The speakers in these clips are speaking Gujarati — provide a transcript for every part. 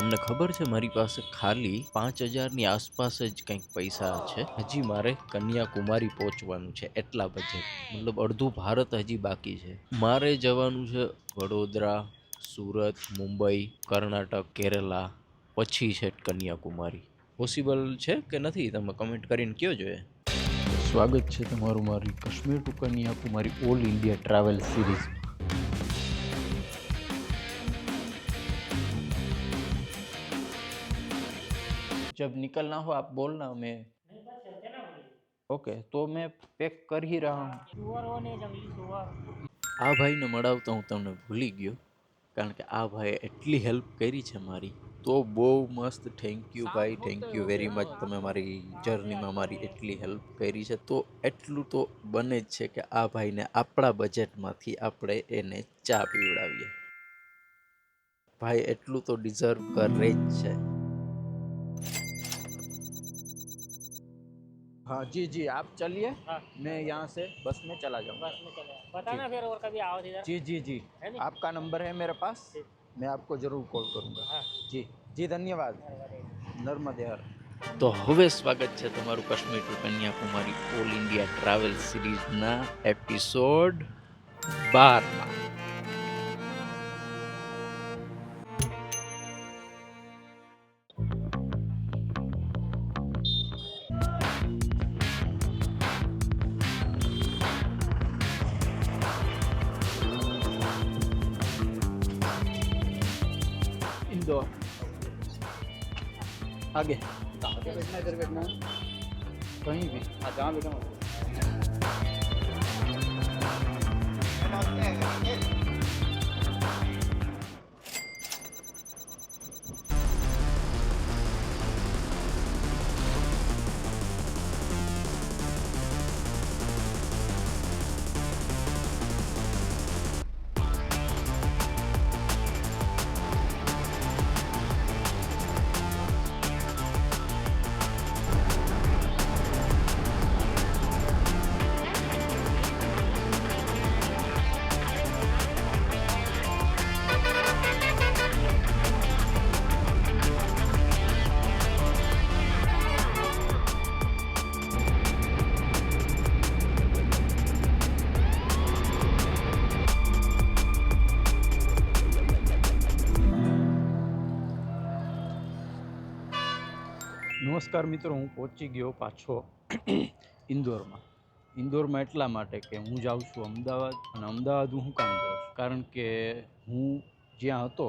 તમને ખબર છે મારી પાસે ખાલી 5,000ની આસપાસ જ કંઈક પૈસા છે. હજી મારે કન્યાકુમારી પહોંચવાનું છે, એટલા બજેટ. મતલબ અડધું ભારત હજી બાકી છે. મારે જવાનું છે વડોદરા, સુરત, મુંબઈ, કર્ણાટક, કેરલા, પછી છે કન્યાકુમારી. પોસિબલ છે કે નથી? તમે કમેન્ટ કરીને કહો જોઈએ. સ્વાગત છે તમારું મારી Kashmir to Kanyakumari all India travel series. जब निकलना हो आप बोलना, मैं ओके तो मैं पैक कर ही रहा हूँ. આ ભાઈને મળાવતા હું તમને ભૂલી ગયો, કારણ કે આ ભાઈએ એટલી હેલ્પ કરી છે મારી. તો બહુ મસ્ત. થેન્ક યુ ભાઈ, થેન્ક યુ વેરી મચ. તમે મારી જર્નીમાં મારી એટલી હેલ્પ કરી છે. તો એટલું તો બને જ છે કે આ ભાઈને આપણા બજેટમાંથી આપણે એને ચા પીવડાવીએ. ભાઈ એટલું તો ડિઝર્વ કરે જ છે. हाँ जी जी, आप चलिए. हाँ. मैं यहाँ से बस में चला जाऊँगा. बस में चले बताना फिर, और कभी आओ इधर. जी जी जी, आपका नंबर है मेरे पास. मैं आपको ज़रूर कॉल करूँगा. हाँ. जी जी, धन्यवाद. नर्मदे हर. તો હવે સ્વાગત છે તમારું Kashmir to Kanyakumari all India travel સિરીઝના એપિસોડ 12માં. इंदौर आगे बैठना, इधर बैठना, कहीं भी. हाँ, जहाँ बैठा. નમસ્કાર મિત્રો, હું પહોંચી ગયો પાછો ઇન્દોરમાં. ઇન્દોરમાં એટલા માટે કે હું જાઉં છું અમદાવાદ. અને અમદાવાદ હું શું કામ જાઉં છું? કારણ કે હું જ્યાં હતો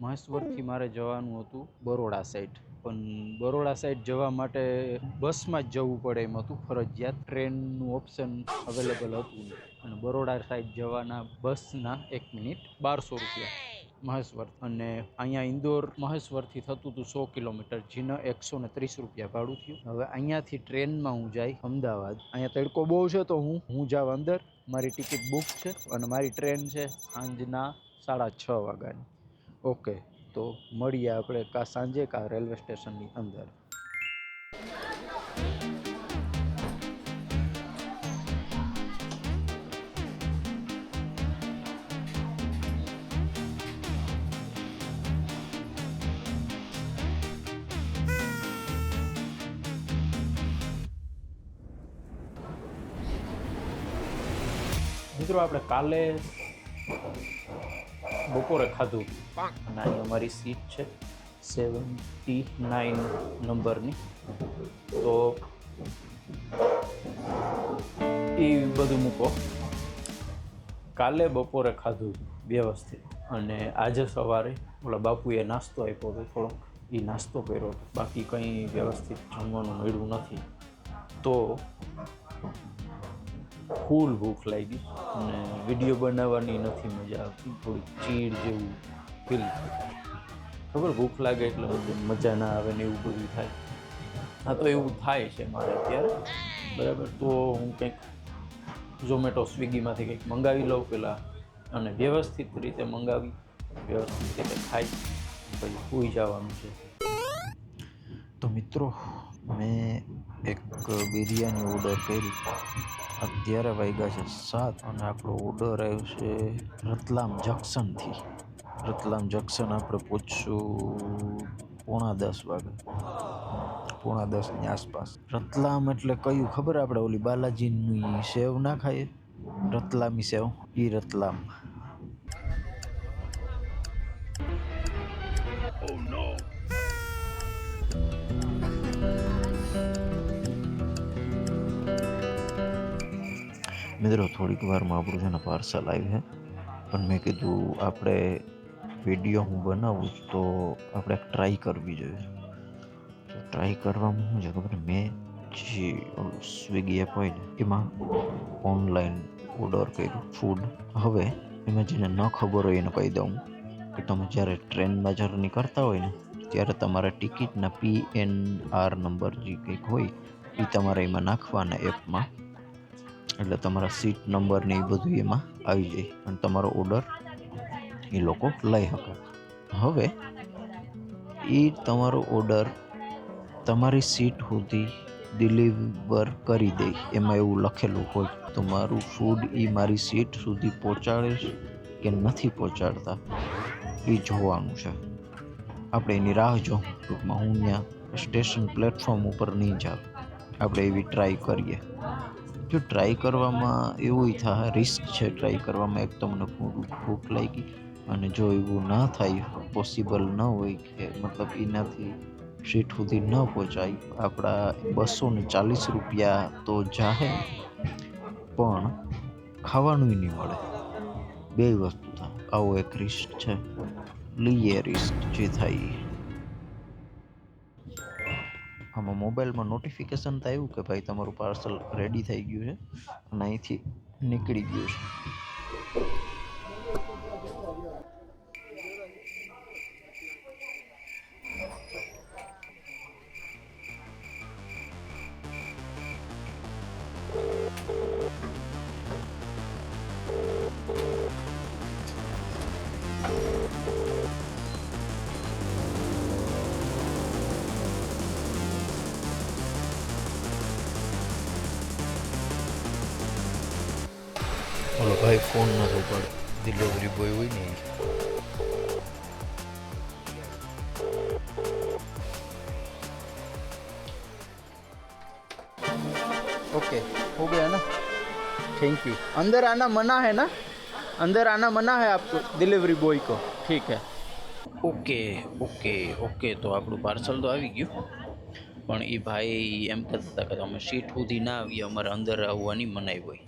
મહેશ્વરથી મારે જવાનું હતું બરોડા સાઈડ. પણ બરોડા સાઈડ જવા માટે બસમાં જ જવું પડે એમ હતું, ફરજિયાત. ટ્રેનનું ઓપ્શન અવેલેબલ હતું નહીં. અને બરોડા સાઈડ જવાના બસના 1 મિનિટ 1200 રૂપિયા મહેશ્વર. અને અહીંયા ઇન્દોર મહેશ્વરથી થતું હતું 100 કિલોમીટર, જેને 130 રૂપિયા ભાડું થયું. હવે અહીંયાથી ટ્રેનમાં હું જાય અમદાવાદ. અહીંયા તડકો બહુ છે તો હું જાઉં અંદર. મારી ટિકિટ બુક છે અને મારી ટ્રેન છે સાંજના 6:30 વાગ્યાની. ઓકે, તો મળીએ આપણે કાં સાંજે કાં રેલવે સ્ટેશનની અંદર. મિત્રો, આપણે કાલે બપોરે ખાધું અને અહીં અમારી સીટ છે 79 નંબરની. તો એ બધું મૂકો. કાલે બપોરે ખાધું વ્યવસ્થિત, અને આજે સવારે ઓલા બાપુએ નાસ્તો આપ્યો હતો થોડો, એ નાસ્તો કર્યો હતો. બાકી કંઈ વ્યવસ્થિત જમવાનું મળ્યું નથી. તો ફૂલ ભૂખ લાગી અને વિડીયો બનાવવાની નથી મજા આવતી. થોડી ચીડ જેવું ફીલ થાય. ખબર, ભૂખ લાગે એટલે મજા ના આવે ને એવું બધું થાય. હા, તો એવું થાય છે મારે અત્યારે. બરાબર, તો હું કંઈક ઝોમેટો સ્વિગીમાંથી કંઈક મંગાવી લઉં પહેલાં, અને વ્યવસ્થિત રીતે મંગાવી વ્યવસ્થિત રીતે ખાઈ પછી સૂઈ જવાનું છે. તો મિત્રો, મેં એક બિરયાની ઓર્ડર કરી. અત્યારે વાગ્યા છે 7 અને આપણો ઓર્ડર આવ્યો છે રતલામ જંકશનથી. રતલામ જંકશન આપણે પહોંચશું 9:30 વાગે, 9:30ની આસપાસ. રતલામ એટલે કયું ખબર? આપણે ઓલી બાલાજીની સેવ ના ખાઈએ, રતલામી સેવ, ઈ રતલામ. મિત્રો થોડીક વારમાં આપણું છે ને પાર્સલ આવ્યું છે, પણ મેં કીધું આપણે વિડીયો હું બનાવું તો આપણે ટ્રાય કરવી જોઈએ. તો ટ્રાય કરવામાં શું છે ખબર? મેં જે સ્વિગી એપ હોય ને એમાં ઓનલાઈન ઓર્ડર કર્યું ફૂડ. હવે એમાં જેને ન ખબર હોય એને કહી દઉં કે તમે જ્યારે ટ્રેનમાં જર્ની કરતા હોય ને ત્યારે તમારા ટિકિટના PNR નંબર જે કંઈક હોય એ તમારે એમાં નાખવાના એપમાં, એટલે તમારા સીટ નંબર ને એ બધું એમાં આવી જાય અને તમારો ઓર્ડર એ લોકો લઈ શકે. હવે એ તમારો ઓર્ડર તમારી સીટ સુધી ડિલિવર કરી દે, એમાં એવું લખેલું હોય. તો મારું ફૂડ એ મારી સીટ સુધી પહોંચાડે કે નથી પહોંચાડતા એ જોવાનું છે. આપણે એની રાહ જોઉં. ટૂંકમાં હું ત્યાં સ્ટેશન પ્લેટફોર્મ ઉપર નહીં જાઉં, આપણે એવી ટ્રાય કરીએ. જો ટ્રાય કરવામાં એવું થાય, રિસ્ક છે ટ્રાય કરવામાં. એક તમને ભૂખ લાગી અને જો એવું ના થાય, પોસિબલ ન હોય કે મતલબ એનાથી સીટ સુધી ન પહોંચાય, આપણા 240 રૂપિયા તો જાહે, પણ ખાવાનું નહીં મળે. બે વસ્તુ થાય. આવો એક રિસ્ક છે, લઈએ રિસ્ક જે થાય. આમાં મોબાઈલમાં નોટિફિકેશન તો આવ્યું કે ભાઈ તમારું પાર્સલ રેડી થઈ ગયું છે અને અહીંથી નીકળી ગયું છે. ઓલો ભાઈ ફોન નતો ઉપાડે, ડિલિવરી બોય હોય ને. ओके हो गया ना, थैंक यू. अंदर आना मना है ना, अंदर आना मना है आपको, डिलीवरी बॉय को. ठीक है. Okay okay okay. તો આપણું પાર્સલ તો આવી ગયું, પણ એ ભાઈ એમ કહેતા હતા કે તમે સીટ સુધી ના આવીએ, અમારે અંદર આવવાની મનાઈ હોય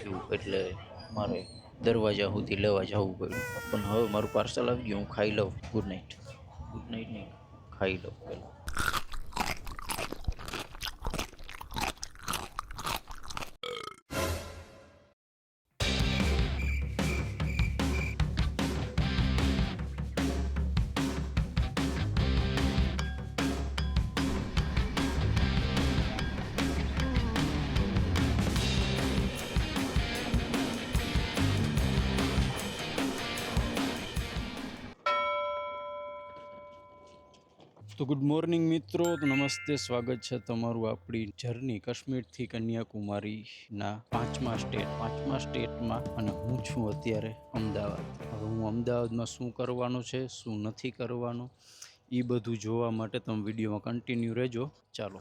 એવું, એટલે મારે દરવાજા સુધી લેવા જવું પડ્યું. પણ હવે મારું પાર્સલ આવી ગયું, હું ખાઈ લઉં. Good night. ગુડ નાઇટ નહીં, ખાઈ લઉં પહેલાં. તો ગુડ મોર્નિંગ મિત્રો, તો નમસ્તે, સ્વાગત છે તમારું આપણી જર્ની કાશ્મીરથી કન્યાકુમારીના 5મા સ્ટેટમાં. અને હું છું અત્યારે અમદાવાદ. હવે હું અમદાવાદમાં શું કરવાનું છે, શું નથી કરવાનું, એ બધું જોવા માટે તમે વિડીયોમાં કન્ટિન્યુ રહેજો. ચાલો.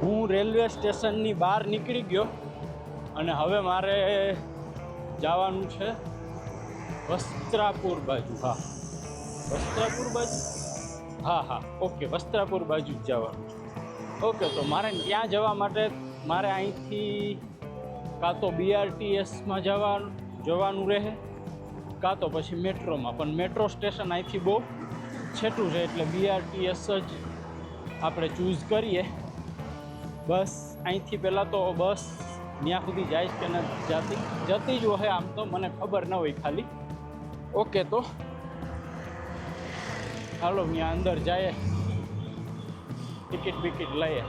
હું રેલવે સ્ટેશનની બહાર નીકળી ગયો અને હવે મારે જવાનું છે વસ્ત્રાપુર બાજુ. હા, વસ્ત્રાપુર બાજુ. હા ઓકે, વસ્ત્રાપુર બાજુ જ જવાનું છે. ઓકે, તો મારે ત્યાં જવા માટે મારે અહીંથી કાં તો BRTSમાં જવાનું રહે, કાં તો પછી મેટ્રોમાં. પણ મેટ્રો સ્ટેશન અહીંથી બહુ છેટું છે, એટલે BRTS જ આપણે ચૂઝ કરીએ. બસ અહીંથી પહેલાં તો બસ ત્યાં સુધી જાય કે ન જતી જ હોય, આમ તો મને ખબર ન હોય ખાલી. ઓકે, તો હાલો ત્યાં અંદર જાય, ટિકિટ બિકિટ લઈએ.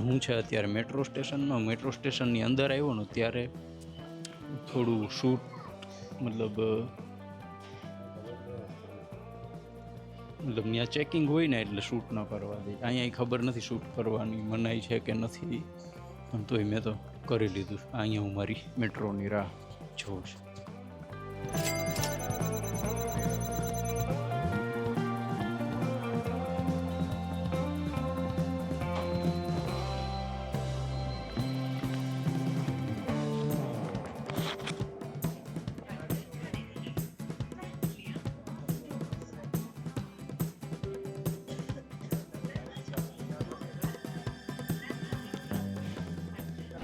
હું છે અત્યારે મેટ્રો સ્ટેશનમાં. મેટ્રો સ્ટેશનની અંદર આવ્યો ને ત્યારે થોડું શૂટ મતલબ ત્યાં ચેકિંગ હોય ને એટલે શૂટ ન કરવા દે. અહીંયા ખબર નથી શૂટ કરવાની મનાઈ છે કે નથી, પણ તોય મેં તો કરી લીધું. અહીંયા હું મારી મેટ્રોની રાહ જોઉં છું.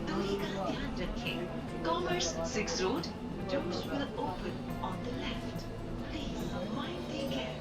दूरी का ध्यान रखें. Commerce 6 Road. Doors will open on the left. Please mind the gap.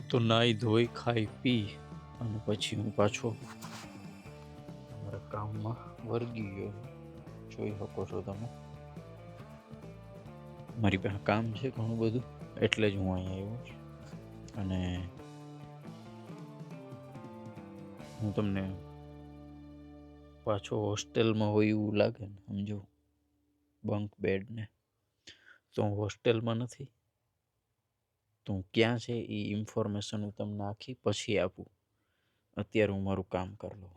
તો નાહી ધોઈ ખાઈ પી અને પછી હું પાછો મારા કામમાં વળગી ગયો. જોઈ શકો છો તમે, મારી પાસે કામ છે ઘણું બધું, એટલે જ હું અહીંયા આવ્યો છું. અને હું તમને પાછો હોસ્ટેલમાં હોય એવું લાગે ને, સમજો બંક બેડ ને, તો હું હોસ્ટેલમાં નથી. તો હું ક્યાં છે એ ઇન્ફોર્મેશન હું તમને આખી પછી આપું. અત્યારે હું મારું કામ કરી લઉં.